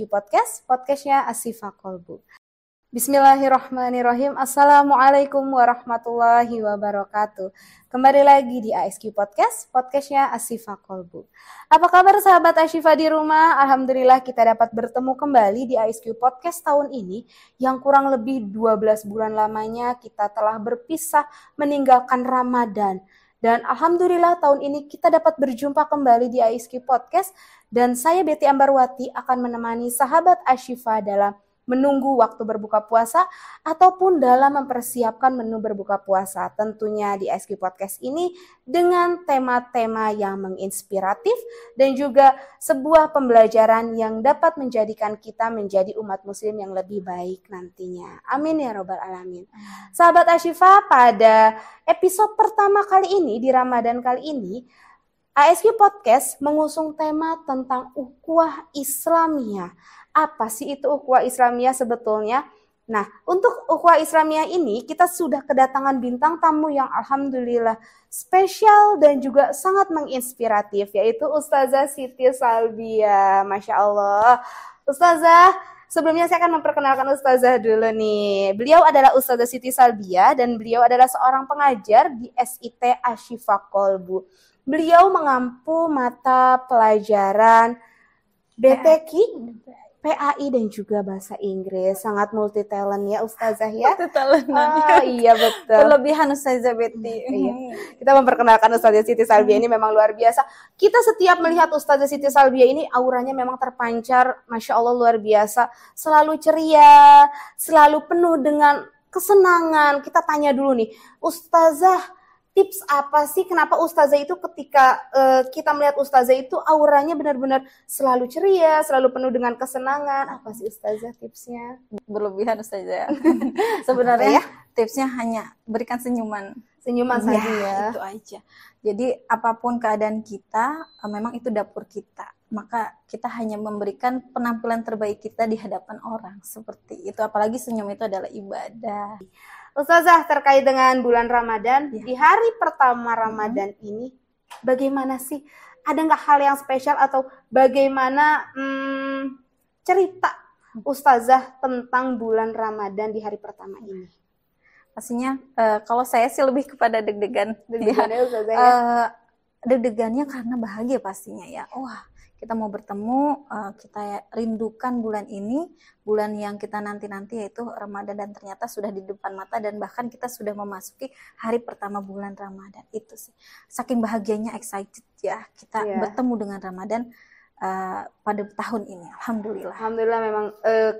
Podcast, podcastnya Asyifa Kolbu. Bismillahirrahmanirrahim. Assalamualaikum warahmatullahi wabarakatuh. Kembali lagi di ASQ Podcast, podcastnya Asyifa Kolbu. Apa kabar sahabat Asyifa di rumah? Alhamdulillah kita dapat bertemu kembali di ASQ Podcast tahun ini yang kurang lebih 12 bulan lamanya kita telah berpisah meninggalkan Ramadan. Dan Alhamdulillah tahun ini kita dapat berjumpa kembali di ASQ Podcast dan saya Betty Ambarwati akan menemani sahabat Asyifa dalam menunggu waktu berbuka puasa ataupun dalam mempersiapkan menu berbuka puasa. Tentunya di ASQ Podcast ini dengan tema-tema yang menginspiratif dan juga sebuah pembelajaran yang dapat menjadikan kita menjadi umat muslim yang lebih baik nantinya. Amin ya robbal alamin. Sahabat Asyifa, pada episode pertama kali ini di Ramadan kali ini ASQ Podcast mengusung tema tentang ukhuwah Islamiyah. Apa sih itu ukhuwah Islamiyah sebetulnya? Nah, untuk ukhuwah Islamiyah ini kita sudah kedatangan bintang tamu yang alhamdulillah spesial dan juga sangat menginspiratif, yaitu Ustazah Siti Salbia. Masya Allah. Ustazah, sebelumnya saya akan memperkenalkan Ustazah dulu nih. Beliau adalah Ustazah Siti Salbia dan beliau adalah seorang pengajar di SIT Asyifa Kolbu. Beliau mengampu mata pelajaran BTQ, PAI dan juga bahasa Inggris. Sangat multi talent ya Ustazah ya. Multi talent. Iya betul. Berlebihan Ustazah Betty. Iya. Kita memperkenalkan Ustazah Siti Salbia ini memang luar biasa. Kita setiap melihat Ustazah Siti Salbia ini auranya memang terpancar, Masya Allah luar biasa. Selalu ceria, selalu penuh dengan kesenangan. Kita tanya dulu nih, Ustazah, tips apa sih kenapa Ustazah itu ketika kita melihat Ustazah itu auranya benar-benar selalu ceria, selalu penuh dengan kesenangan? Apa sih Ustazah tipsnya? Berlebihan Ustazah. Sebenarnya tipsnya hanya berikan senyuman. Senyuman saja ya. Itu aja. Jadi apapun keadaan kita, memang itu dapur kita. Maka kita hanya memberikan penampilan terbaik kita di hadapan orang. Seperti itu. Apalagi senyum itu adalah ibadah. Ustazah, terkait dengan bulan Ramadan, di hari pertama Ramadan ini, bagaimana sih? Ada nggak hal yang spesial atau bagaimana cerita Ustazah tentang bulan Ramadan di hari pertama ini? Pastinya kalau saya sih lebih kepada deg-degan. Deg-degannya Ustazah ya? Deg-degannya karena bahagia pastinya ya. Wah, kita mau bertemu, kita rindukan bulan ini, bulan yang kita nanti-nanti yaitu Ramadan, dan ternyata sudah di depan mata dan bahkan kita sudah memasuki hari pertama bulan Ramadan. Itu sih. Saking bahagianya, excited ya kita bertemu dengan Ramadan pada tahun ini. Alhamdulillah. Alhamdulillah memang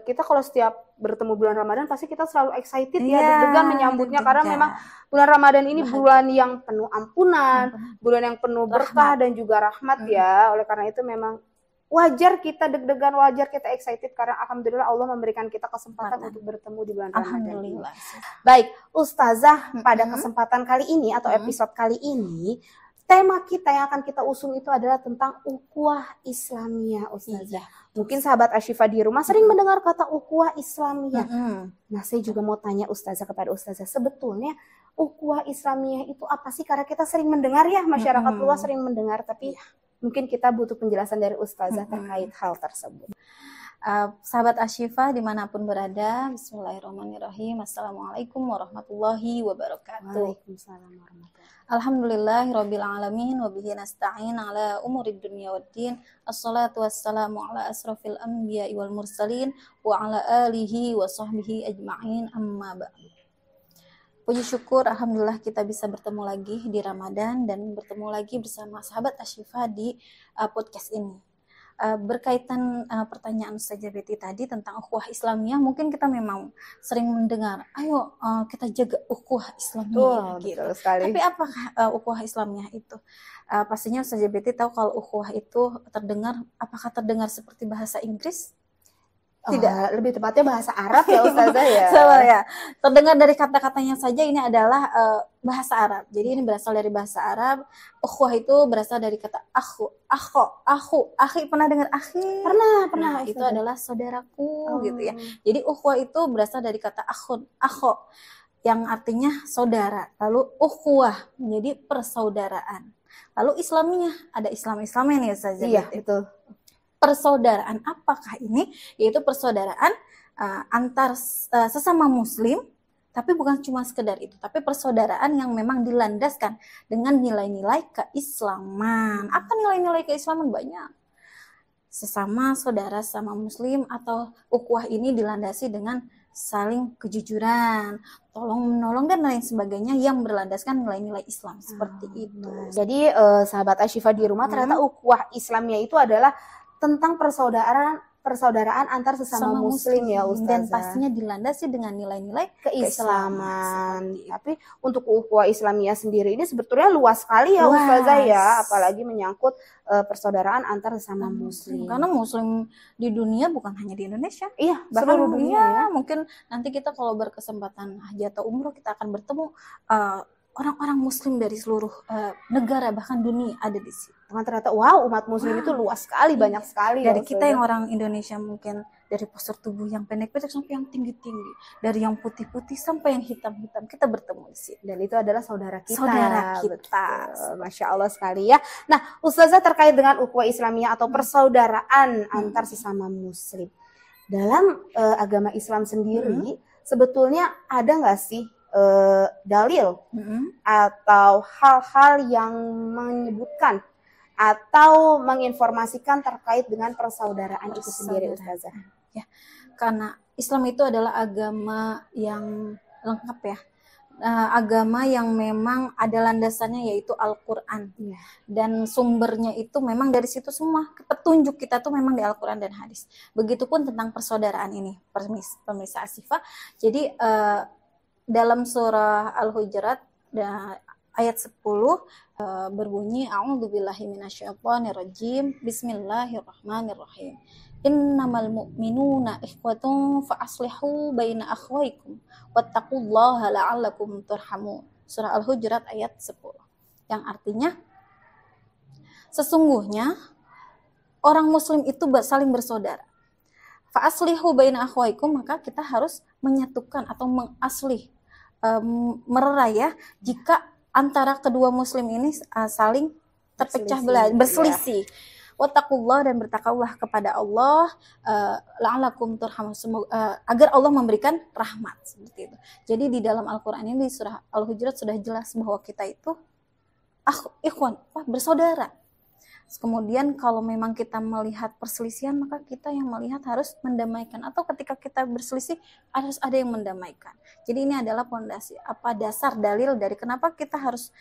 kita kalau setiap bertemu bulan Ramadan pasti kita selalu excited ya, deg-degan menyambutnya karena memang bulan Ramadan ini bulan yang penuh ampunan, bulan yang penuh berkah dan juga rahmat ya. Oleh karena itu memang wajar kita deg-degan, wajar kita excited karena alhamdulillah Allah memberikan kita kesempatan untuk bertemu di bulan Ramadan ini. Baik, Ustazah, pada kesempatan kali ini atau episode kali ini tema kita yang akan kita usung itu adalah tentang ukhuwah Islamiyah, Ustazah. Mungkin sahabat Asyifa di rumah sering mendengar kata ukhuwah Islamiyah. Nah, saya juga mau tanya Ustazah kepada Ustazah, sebetulnya ukhuwah Islamiyah itu apa sih? Karena kita sering mendengar ya, masyarakat luas sering mendengar, tapi mungkin kita butuh penjelasan dari Ustazah terkait hal tersebut. Sahabat Asyifa dimanapun berada, bismillahirrahmanirrahim. Assalamualaikum warahmatullahi wabarakatuh. Waalaikumsalam warahmatullahi. Alhamdulillahirabbil alamin wa bihi nasta'in ala umurid dunya waddin. Assalatu wassalamu ala asrafil anbiya'i wal mursalin wa ala alihi wa sahbihi ajma'in, amma ba'du. Puji syukur alhamdulillah kita bisa bertemu lagi di Ramadan dan bertemu lagi bersama sahabat Asyifa di podcast ini. Berkaitan pertanyaan Ustazah Betty tadi tentang ukhuwah Islamiyah, mungkin kita memang sering mendengar, ayo kita jaga ukhuwah Islamiyah gitu. Tapi apakah ukhuwah Islamiyah itu? Pastinya Ustazah Betty tahu kalau ukhuwah itu apakah terdengar seperti bahasa Inggris? Tidak, lebih tepatnya bahasa Arab ya Ustazah ya. Sama ya. Terdengar dari kata-katanya saja ini adalah bahasa Arab. Jadi ini berasal dari bahasa Arab. Ukhuwah itu berasal dari kata akhu. Akhi, pernah dengar akhi? Pernah. Nah, itu adalah saudaraku gitu ya. Jadi ukhuwah itu berasal dari kata akho yang artinya saudara. Lalu ukhuwah menjadi persaudaraan. Lalu Islamiyah, ada Islamnya nih Ustazah. Iya, betul. persaudaraan. Apakah ini? Yaitu persaudaraan antar sesama muslim, tapi bukan cuma sekedar itu, tapi persaudaraan yang memang dilandaskan dengan nilai-nilai keislaman. Apa nilai-nilai keislaman? Banyak. Sesama saudara, sesama muslim, atau ukhuwah ini dilandasi dengan saling kejujuran, tolong menolong dan lain sebagainya yang berlandaskan nilai-nilai Islam seperti itu. Jadi sahabat Ashifa di rumah, ternyata ukhuwah Islamnya itu adalah tentang persaudaraan antar sesama muslim ya Ustazah. Dan pastinya dilandasi dengan nilai-nilai keislaman. Tapi untuk ukhuwah Islamiyah sendiri ini sebetulnya luas sekali ya Ustazah ya, apalagi menyangkut persaudaraan antar sesama muslim. Karena muslim di dunia bukan hanya di Indonesia. Iya, bahkan seluruh dunia ya. Mungkin nanti kita kalau berkesempatan haji atau umroh, kita akan bertemu orang-orang muslim dari seluruh negara, bahkan dunia ada di sini. Ternyata wow, umat muslim itu luas sekali, banyak sekali. Dari kita yang orang Indonesia mungkin dari postur tubuh yang pendek-pendek sampai yang tinggi-tinggi, dari yang putih-putih sampai yang hitam-hitam, kita bertemu di sini. Dan itu adalah saudara kita. Saudara kita. Betul. Masya Allah sekali ya. Nah, Ustazah, terkait dengan ukhuwah Islamiyah atau persaudaraan antar sesama muslim. Dalam agama Islam sendiri, sebetulnya ada nggak sih dalil atau hal-hal yang menyebutkan atau menginformasikan terkait dengan persaudaraan itu sendiri, Ustazah? Ya, karena Islam itu adalah agama yang lengkap ya, agama yang memang ada landasannya yaitu Al-Quran, dan sumbernya itu memang dari situ semua. Petunjuk kita tuh memang di Al-Quran dan hadis. Begitupun tentang persaudaraan ini, pemirsa Ashifa. Jadi dalam surah Al-Hujurat ayat 10 berbunyi, a'udzubillahi minasyaitonirrajim, bismillahirrahmanirrahim, innamal mu'minuna ikhwatun fa aslihu baina akhwaikum wattaqullaha la'allakum turhamun. Surah Al-Hujurat ayat 10, yang artinya sesungguhnya orang muslim itu saling bersaudara. Fa aslihu baina akhwaikum, maka kita harus menyatukan atau mengaslih, mererai ya, jika antara kedua muslim ini saling terpecah belah, berselisih. Wattaqullah, dan bertakwalah kepada Allah, la'alakum turhamun, agar Allah memberikan rahmat, seperti itu. Jadi di dalam Al-Qur'an ini di surah Al-Hujurat sudah jelas bahwa kita itu ikhwan, bersaudara. Kemudian kalau memang kita melihat perselisihan, maka kita yang melihat harus mendamaikan, atau ketika kita berselisih harus ada yang mendamaikan. Jadi ini adalah pondasi, dasar dalil dari kenapa kita harus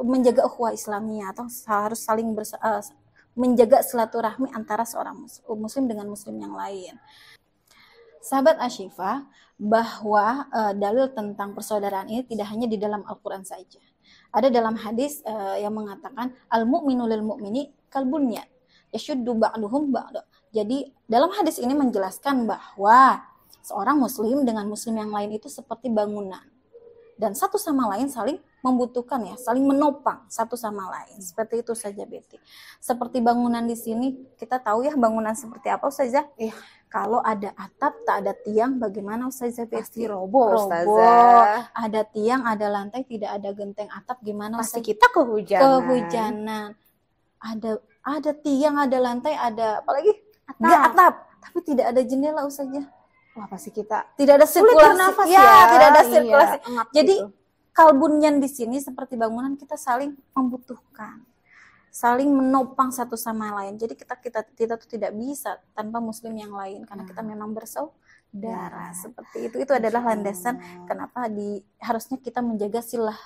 menjaga ukhuwah Islamiyah, atau harus saling menjaga silaturahmi antara seorang muslim dengan muslim yang lain. Sahabat Ashifa, bahwa dalil tentang persaudaraan ini tidak hanya di dalam Al-Quran saja. Ada dalam hadis yang mengatakan al-mu'minu lil mu'mini kalbunyan yashuddu ba'duhum ba'da. Jadi dalam hadis ini menjelaskan bahwa seorang muslim dengan muslim yang lain itu seperti bangunan, dan satu sama lain saling membutuhkan ya, saling menopang satu sama lain. Seperti itu saja Betty. Seperti bangunan di sini, kita tahu ya bangunan seperti apa Ustazah? Kalau ada atap, tak ada tiang, bagaimana Ustazah Betty? Pasti roboh, Ustazah. Ada tiang, ada lantai, tidak ada genteng atap, gimana Pasti Ustazah? kita Kehujanan. Ada tiang, ada lantai, ada apalagi atap, tapi tidak ada jendela Ustazah. Wah, pasti kita tidak ada sirkulasi. Tidak ada sirkulasi. Jadi kalbunyan di sini seperti bangunan, kita saling membutuhkan, saling menopang satu sama lain. Jadi kita tuh tidak bisa tanpa muslim yang lain, karena kita memang bersaudara. Seperti itu adalah landasan kenapa harusnya kita menjaga silah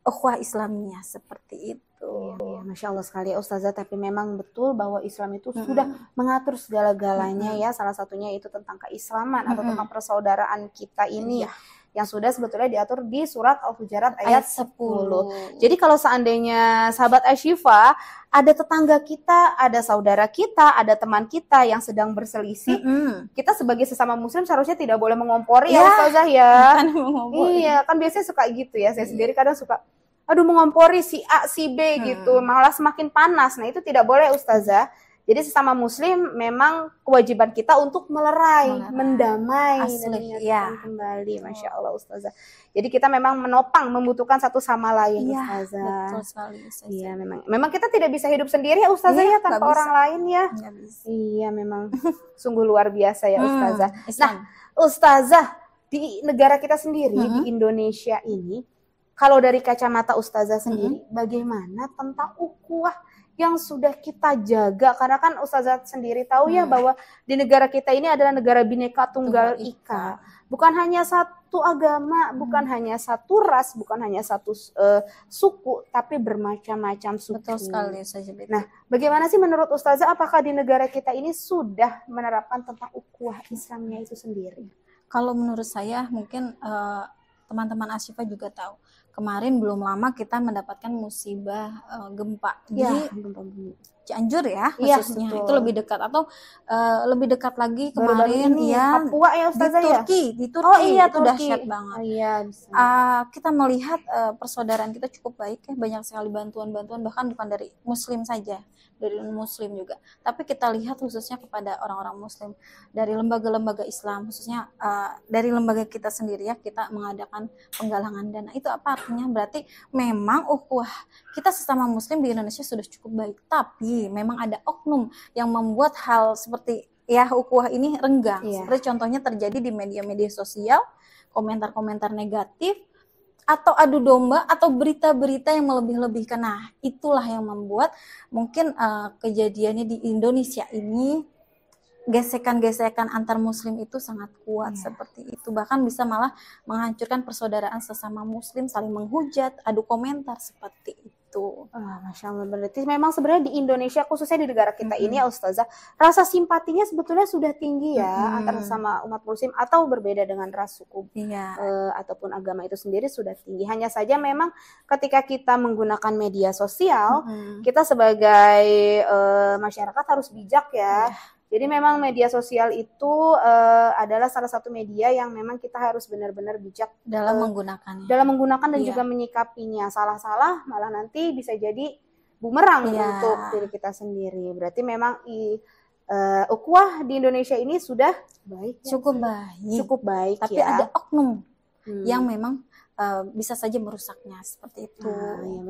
ukhuwah Islamiyah seperti itu. Ya, Masya Allah sekali ya Ustazah. Tapi memang betul bahwa Islam itu sudah mengatur segala-galanya ya. Salah satunya itu tentang keislaman atau tentang persaudaraan kita ini yang sudah sebetulnya diatur di surat Al-Hujurat ayat 10. Jadi kalau seandainya sahabat Ashifa, ada tetangga kita, ada saudara kita, ada teman kita yang sedang berselisih, kita sebagai sesama muslim seharusnya tidak boleh mengompori ya Ustazah ya. Iya, kan biasanya suka gitu ya. Saya sendiri kadang suka mengompori si A, si B gitu, malah semakin panas. Nah itu tidak boleh Ustazah. Jadi sesama muslim memang kewajiban kita untuk melerai, mendamai, dan menyatukan kembali. Masya Allah Ustazah. Jadi kita memang menopang, membutuhkan satu sama lain, Ustazah. Betul sekali, Ustazah. Iya, memang kita tidak bisa hidup sendiri ya Ustazah ya, tanpa orang lain ya. Iya, memang sungguh luar biasa ya Ustazah. Nah, Ustazah, di negara kita sendiri, di Indonesia ini, kalau dari kacamata Ustazah sendiri, bagaimana tentang ukhuwah yang sudah kita jaga? Karena kan Ustazah sendiri tahu ya bahwa di negara kita ini adalah negara Bhinneka Tunggal Ika. Bukan hanya satu agama, bukan hanya satu ras, bukan hanya satu suku, tapi bermacam-macam suku. Betul sekali, Ustazah. Nah, bagaimana sih menurut Ustazah, apakah di negara kita ini sudah menerapkan tentang ukhuwah Islamnya itu sendiri? Kalau menurut saya mungkin teman-teman Asyifa juga tahu. Kemarin belum lama kita mendapatkan musibah gempa di Cianjur ya khususnya. Itu lebih dekat atau lebih dekat lagi kemarin ya Papua ya Ustazah di Turki, ya? di Turki itu Turki. dahsyat banget. Kita melihat persaudaraan kita cukup baik ya, banyak sekali bantuan-bantuan bahkan bukan dari muslim saja, dari non-muslim juga. Tapi kita lihat khususnya kepada orang-orang muslim dari lembaga-lembaga Islam, khususnya dari lembaga kita sendiri ya, kita mengadakan penggalangan dana. Itu apa artinya? Berarti memang ukhuwah kita sesama muslim di Indonesia sudah cukup baik. Tapi memang ada oknum yang membuat hal seperti ya ukhuwah ini renggang. Seperti contohnya terjadi di media-media sosial, komentar-komentar negatif, atau adu domba, atau berita-berita yang melebih-lebihkan. Nah, itulah yang membuat mungkin kejadiannya di Indonesia ini, gesekan-gesekan antar muslim itu sangat kuat seperti itu. Bahkan bisa malah menghancurkan persaudaraan sesama muslim, saling menghujat, adu komentar seperti itu. Masya Allah, berarti memang sebenarnya di Indonesia, khususnya di negara kita ini ya Ustazah, rasa simpatinya sebetulnya sudah tinggi ya antara sama umat muslim, atau berbeda dengan ras, suku ataupun agama itu sendiri sudah tinggi. Hanya saja memang ketika kita menggunakan media sosial, kita sebagai masyarakat harus bijak ya. Jadi memang media sosial itu adalah salah satu media yang memang kita harus benar-benar bijak dalam menggunakannya. Dalam menggunakan dan juga menyikapinya. Salah-salah malah nanti bisa jadi bumerang untuk diri kita sendiri. Berarti memang ukhuwah di Indonesia ini sudah baik. Cukup baik. Tapi ada oknum yang memang bisa saja merusaknya seperti itu.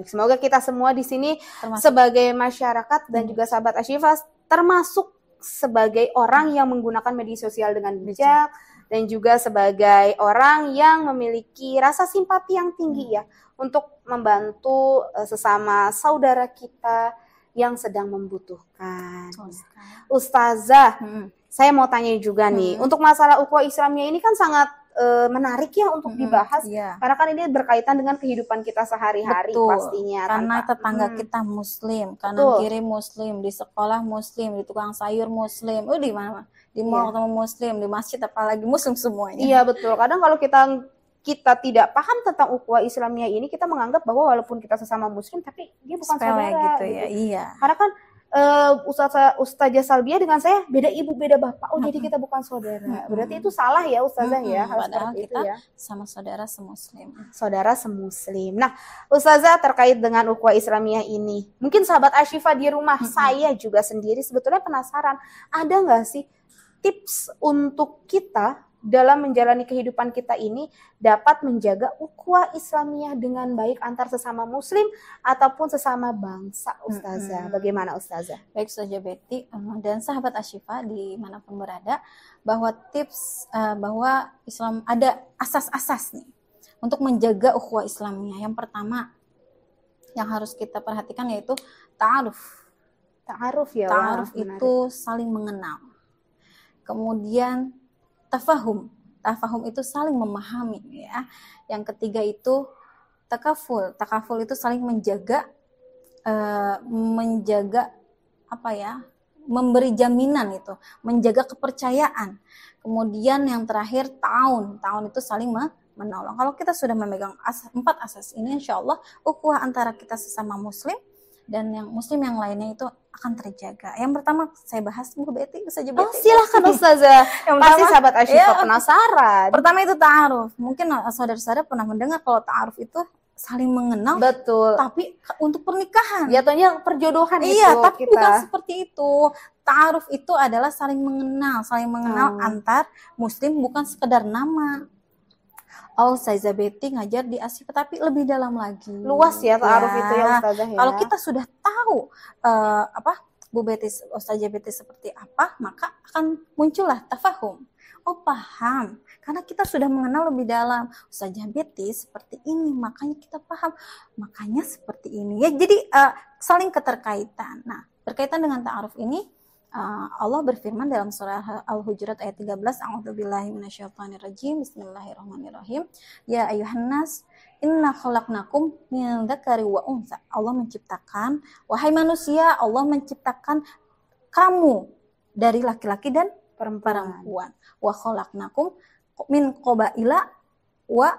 Semoga kita semua di sini sebagai masyarakat dan juga sahabat Asyifa termasuk sebagai orang yang menggunakan media sosial dengan bijak, dan juga sebagai orang yang memiliki rasa simpati yang tinggi ya untuk membantu sesama saudara kita yang sedang membutuhkan. Ustazah, saya mau tanya juga nih, untuk masalah ukhuwah Islamnya ini kan sangat menarik ya untuk dibahas, karena kan ini berkaitan dengan kehidupan kita sehari-hari pastinya. Karena tetangga kita muslim, kanan kiri muslim, di sekolah muslim, di tukang sayur muslim, di mana, di mall ketemu muslim, di masjid apalagi muslim semuanya. Iya betul. Kadang kalau kita tidak paham tentang ukhuwah Islamnya ini, kita menganggap bahwa walaupun kita sesama muslim, tapi dia bukan saudara gitu ya. Iya. Karena kan Ustazah Salbiah dengan saya beda ibu beda bapak, jadi kita bukan saudara. Berarti itu salah ya Ustazah ya, padahal kita sama saudara semuslim. Saudara semuslim. Nah Ustazah, terkait dengan ukhuwah Islamiyah ini, mungkin sahabat Asyifa di rumah, saya juga sendiri sebetulnya penasaran, ada nggak sih tips untuk kita dalam menjalani kehidupan kita ini dapat menjaga ukhuwah Islamiyah dengan baik antar sesama muslim ataupun sesama bangsa, Ustazah? Bagaimana Ustazah? Baik Ustazah Betty dan sahabat Asyifa dimanapun berada, bahwa tips bahwa Islam ada asas-asas nih untuk menjaga ukhuwah Islamiyah. Yang pertama yang harus kita perhatikan yaitu ta'aruf. Ta'aruf ya. Ta'aruf itu saling mengenal. Kemudian tafahum itu saling memahami ya. Yang ketiga itu takaful itu saling menjaga memberi jaminan itu, menjaga kepercayaan. Kemudian yang terakhir ta'awun itu saling menolong. Kalau kita sudah memegang 4 asas ini, insya Allah ukhuwah antara kita sesama muslim dan yang muslim yang lainnya itu akan terjaga. Yang pertama saya bahas, Bu Betty, bisa aja Betty. Silakan Ustazah. Pasti sahabat Asyifa penasaran. Pertama itu ta'aruf. Mungkin saudara-saudara pernah mendengar kalau ta'aruf itu saling mengenal, Betul. tapi untuk pernikahan. Jatuhnya perjodohan itu. Iya, tapi kita. bukan seperti itu. Ta'aruf itu adalah saling mengenal antar muslim, bukan sekedar nama. Oh, Ustazah Betty ngajar di Asyifa, tapi lebih dalam lagi. Luas ya ta'aruf itu ya Ustazah ya. Kalau kita sudah tahu Bu Betty, Ustazah Betty seperti apa, maka akan muncullah tafahum. Oh, paham. Karena kita sudah mengenal lebih dalam. Ustazah Betty seperti ini, makanya kita paham. Makanya seperti ini. Ya, jadi saling keterkaitan. Nah, berkaitan dengan ta'aruf ini, Allah berfirman dalam surah Al-Hujurat ayat 13, A'udzubillahi minasyaitonirrajim, Bismillahirrahmanirrahim. Ya ayuhan nas, inna khalaqnakum min dzakari wa untha. Allah menciptakan, wahai manusia, Allah menciptakan kamu dari laki-laki dan perempuan. Wa khalaqnakum min qabaila wa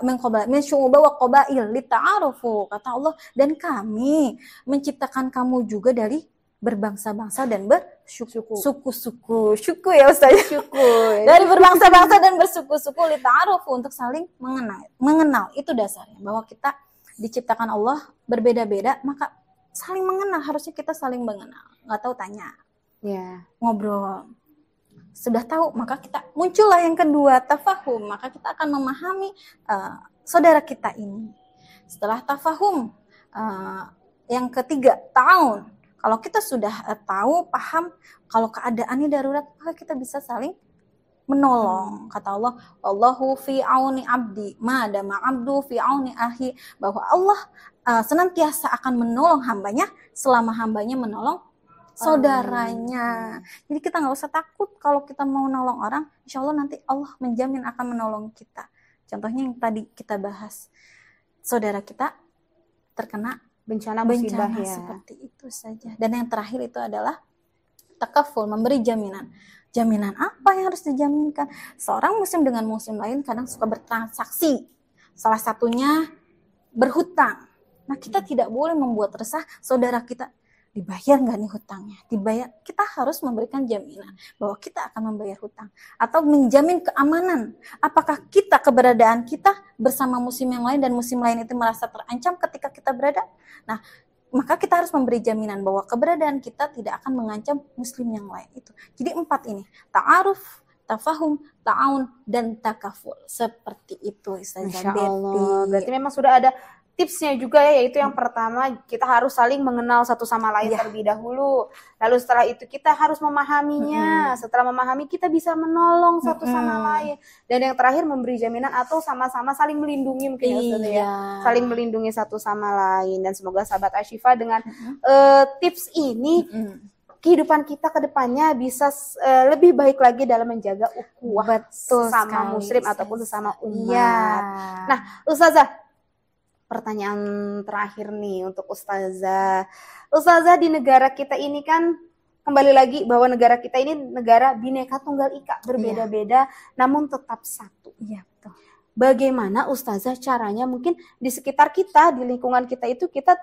min syu'uba wa qabail lita'arufu, kata Allah, dan kami menciptakan kamu juga dari berbangsa-bangsa dan bersuku-suku ya Ustaz, suku dari berbangsa-bangsa dan bersuku-suku lita'arufu, untuk saling mengenal. Itu dasarnya, bahwa kita diciptakan Allah berbeda-beda, maka saling mengenal, harusnya kita saling mengenal. Nggak tahu tanya, ngobrol. Sudah tahu, maka kita muncullah yang kedua, tafahum, maka kita akan memahami saudara kita ini. Setelah tafahum, yang ketiga, ta'awun. Kalau kita sudah tahu, paham, kalau keadaannya darurat, maka kita bisa saling menolong. Kata Allah, Allahu fi auni abdi, madama abdu fi auni ahi, bahwa Allah senantiasa akan menolong hambanya selama hambanya menolong saudaranya. Jadi kita nggak usah takut kalau kita mau nolong orang, insya Allah nanti Allah menjamin akan menolong kita. Contohnya yang tadi kita bahas, saudara kita terkena bencana musibah ya. Seperti itu saja. Dan yang terakhir itu adalah takaful, memberi jaminan. Jaminan apa yang harus dijaminkan? Seorang muslim dengan muslim lain kadang suka bertransaksi. Salah satunya berhutang. Nah, kita tidak boleh membuat resah saudara kita. Dibayar nggak nih hutangnya? Dibayar. Kita harus memberikan jaminan bahwa kita akan membayar hutang, atau menjamin keamanan. Apakah kita, keberadaan kita bersama muslim yang lain dan muslim lain itu merasa terancam ketika kita berada? Nah, maka kita harus memberi jaminan bahwa keberadaan kita tidak akan mengancam muslim yang lain itu. Jadi 4 ini, ta'aruf, tafahum, ta'awun, dan takaful. Seperti itu Ustazah Betty. Berarti memang sudah ada tipsnya juga ya, yaitu yang pertama, kita harus saling mengenal satu sama lain terlebih dahulu. Lalu setelah itu kita harus memahaminya. Setelah memahami, kita bisa menolong satu sama lain. Dan yang terakhir, memberi jaminan atau sama-sama saling melindungi mungkin ya Ustaz ya. Saling melindungi satu sama lain. Dan semoga sahabat Asyifa dengan tips ini, kehidupan kita ke depannya bisa lebih baik lagi dalam menjaga ukhuwah sesama muslim ataupun sesama umat. Nah, Ustazah, pertanyaan terakhir nih untuk Ustazah. Ustazah, di negara kita ini kan, kembali lagi bahwa negara kita ini negara Bhinneka Tunggal Ika, berbeda-beda namun tetap satu. Iya, betul. Bagaimana Ustazah caranya mungkin di sekitar kita, di lingkungan kita itu, kita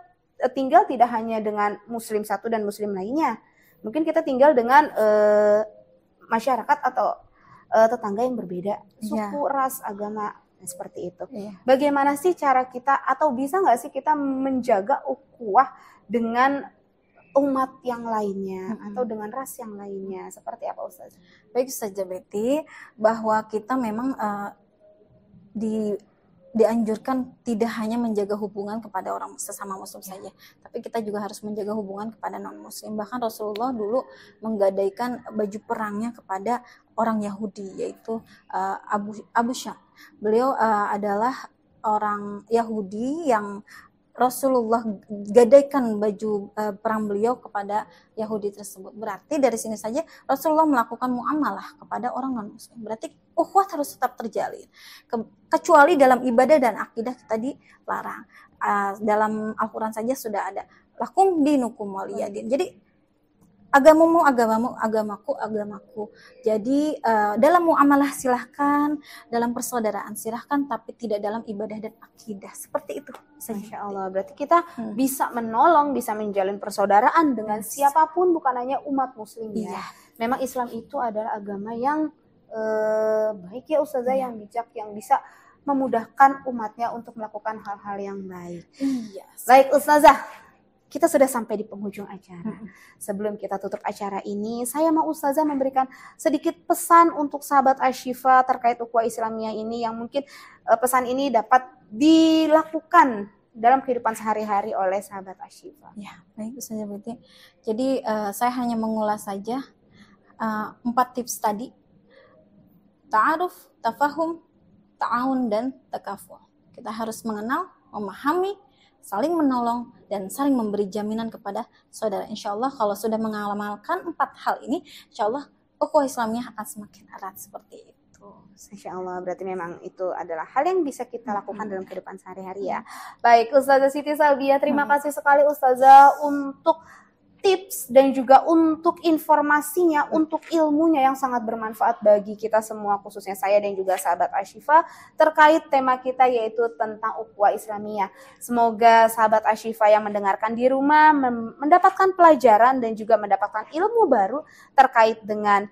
tinggal tidak hanya dengan muslim satu dan muslim lainnya. Mungkin kita tinggal dengan masyarakat atau tetangga yang berbeda, suku, ras, agama, seperti itu. Bagaimana sih cara kita, atau bisa nggak sih kita menjaga ukhuwah dengan umat yang lainnya atau dengan ras yang lainnya? Seperti apa Ustaz? Baik Ustazah Betty, bahwa kita memang dianjurkan tidak hanya menjaga hubungan kepada orang sesama muslim saja, tapi kita juga harus menjaga hubungan kepada non muslim. Bahkan Rasulullah dulu menggadaikan baju perangnya kepada orang Yahudi, yaitu Abu Syam. Beliau adalah orang Yahudi yang Rasulullah gadaikan baju perang beliau kepada Yahudi tersebut. Berarti dari sini saja Rasulullah melakukan muamalah kepada orang non-muslim. Berarti ukhuwah harus tetap terjalin. Kecuali dalam ibadah dan akidah kita dilarang. Dalam Al-Quran saja sudah ada lakum dinukum waliyadin. Jadi agamamu agamamu, agamaku. Jadi dalam muamalah silahkan, dalam persaudaraan silahkan, tapi tidak dalam ibadah dan akidah. Seperti itu. Masya Allah, berarti kita bisa menolong, bisa menjalin persaudaraan dengan siapapun, bukan hanya umat muslim ya. Memang Islam itu adalah agama yang baik ya Ustazah, yang bijak, yang bisa memudahkan umatnya untuk melakukan hal-hal yang baik. Iya. Baik Ustazah, kita sudah sampai di penghujung acara. Sebelum kita tutup acara ini, saya mau Ustazah memberikan sedikit pesan untuk sahabat Ashifa terkait ukhuwah Islamiyah ini yang mungkin pesan ini dapat dilakukan dalam kehidupan sehari-hari oleh sahabat Ashifa. Ya, baik Ustazah Betty. Jadi saya hanya mengulas saja 4 tips tadi. Ta'aruf, tafahum, ta'awun, dan takaful. Kita harus mengenal, memahami, saling menolong, dan saling memberi jaminan kepada saudara. Insya Allah kalau sudah mengamalkan 4 hal ini, insya Allah ukhuwah Islamiyah akan semakin erat seperti itu. Insya Allah, berarti memang itu adalah hal yang bisa kita lakukan dalam kehidupan sehari-hari ya. Baik, Ustazah Siti Salbiah, terima kasih sekali Ustazah untuk tips dan juga untuk informasinya, untuk ilmunya yang sangat bermanfaat bagi kita semua, khususnya saya dan juga sahabat Ashifa terkait tema kita yaitu tentang ukhuwah Islamiyah. Semoga sahabat Ashifa yang mendengarkan di rumah mendapatkan pelajaran dan juga mendapatkan ilmu baru terkait dengan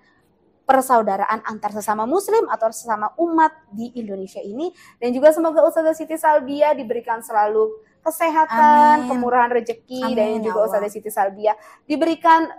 persaudaraan antar sesama muslim atau sesama umat di Indonesia ini. Dan juga semoga Ustazah Siti Salbiah diberikan selalu kesehatan, kemurahan rezeki, dan juga Ustazah Siti Salbiah diberikan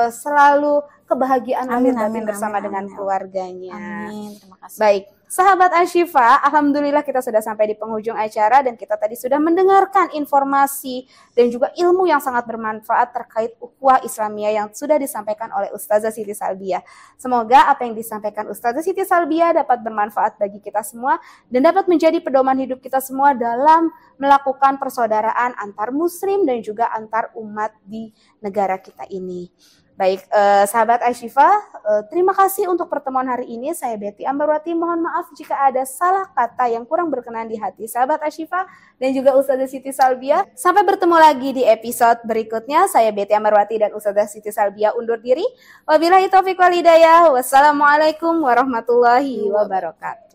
selalu kebahagiaan lahir batin bersama dengan keluarganya. Amin. Terima kasih. Baik, sahabat Ashifa, alhamdulillah kita sudah sampai di penghujung acara dan kita tadi sudah mendengarkan informasi dan juga ilmu yang sangat bermanfaat terkait ukhuwah Islamiyah yang sudah disampaikan oleh Ustazah Siti Salbiah. Semoga apa yang disampaikan Ustazah Siti Salbiah dapat bermanfaat bagi kita semua dan dapat menjadi pedoman hidup kita semua dalam melakukan persaudaraan antar muslim dan juga antar umat di negara kita ini. Baik, sahabat Ashifa, terima kasih untuk pertemuan hari ini. Saya Betty Ambarwati, mohon maaf jika ada salah kata yang kurang berkenan di hati sahabat Ashifa dan juga Ustazah Siti Salbiah. Sampai bertemu lagi di episode berikutnya. Saya Betty Ambarwati dan Ustazah Siti Salbiah undur diri. Wabillahi taufiq wal hidayah. Wassalamualaikum warahmatullahi wabarakatuh.